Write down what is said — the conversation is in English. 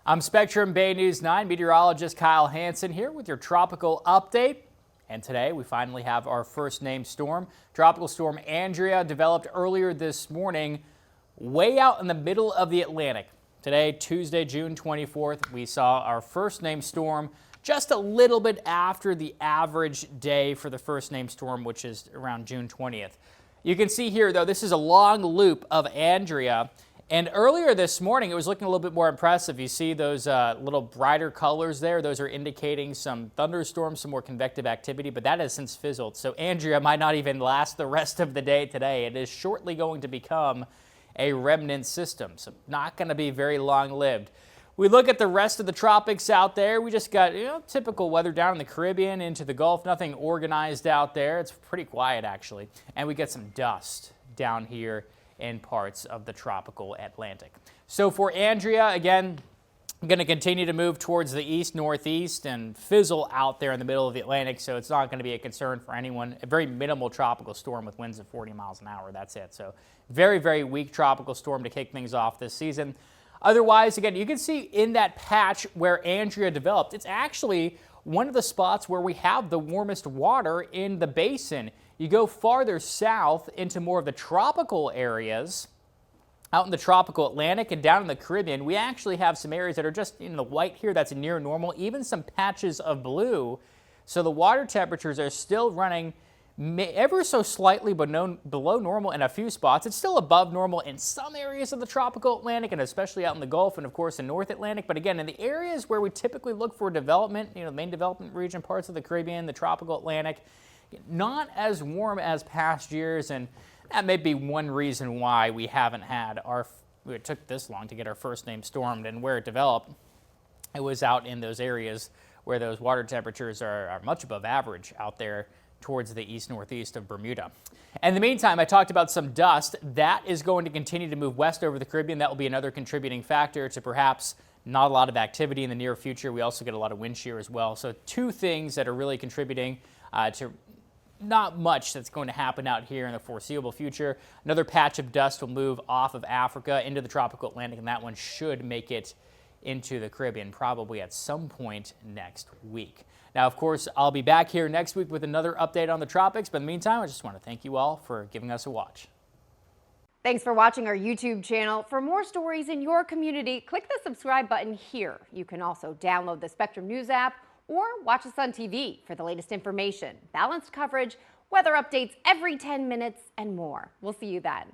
I'm Spectrum Bay News 9 meteorologist Kyle Hanson here with your tropical update. And today we finally have our first named storm. Tropical Storm Andrea developed earlier this morning way out in the middle of the Atlantic. Today, Tuesday, June 24th, we saw our first named storm just a little bit after the average day for the first named storm, which is around June 20th. You can see here, though, this is a long loop of Andrea. And earlier this morning, it was looking a little bit more impressive. You see those little brighter colors there. Those are indicating some thunderstorms, some more convective activity, but that has since fizzled. So Andrea might not even last the rest of the day today. It is shortly going to become a remnant system, so not going to be very long-lived. We look at the rest of the tropics out there. We just got typical weather down in the Caribbean, into the Gulf. Nothing organized out there. It's pretty quiet, actually. And we get some dust down here in parts of the tropical Atlantic. So for Andrea, again, going to continue to move towards the east-northeast and fizzle out there in the middle of the Atlantic, so it's not going to be a concern for anyone. A very minimal tropical storm with winds of 40 miles an hour. That's it. So very, very weak tropical storm to kick things off this season. Otherwise, again, you can see in that patch where Andrea developed, it's actually one of the spots where we have the warmest water in the basin. You go farther south into more of the tropical areas, out in the tropical Atlantic and down in the Caribbean, we actually have some areas that are just in the white here, that's near normal, even some patches of blue. So the water temperatures are still running ever so slightly below normal in a few spots. It's still above normal in some areas of the tropical Atlantic and especially out in the Gulf and, of course, the North Atlantic. But again, in the areas where we typically look for development, the main development region, parts of the Caribbean, the tropical Atlantic, not as warm as past years, and that may be one reason why we haven't had it took this long to get our first named storm. And where it developed, it was out in those areas where those water temperatures are much above average out there towards the east-northeast of Bermuda. And in the meantime, I talked about some dust. That is going to continue to move west over the Caribbean. That will be another contributing factor to perhaps not a lot of activity in the near future. We also get a lot of wind shear as well. So two things that are really contributing to not much that's going to happen out here in the foreseeable future. Another patch of dust will move off of Africa into the tropical Atlantic, and that one should make it into the Caribbean probably at some point next week. Now, of course, I'll be back here next week with another update on the tropics, but in the meantime, I just want to thank you all for giving us a watch. Thanks for watching our YouTube channel. For more stories in your community, click the subscribe button here. You can also download the Spectrum News app or watch us on TV for the latest information, balanced coverage, weather updates every 10 minutes, and more. We'll see you then.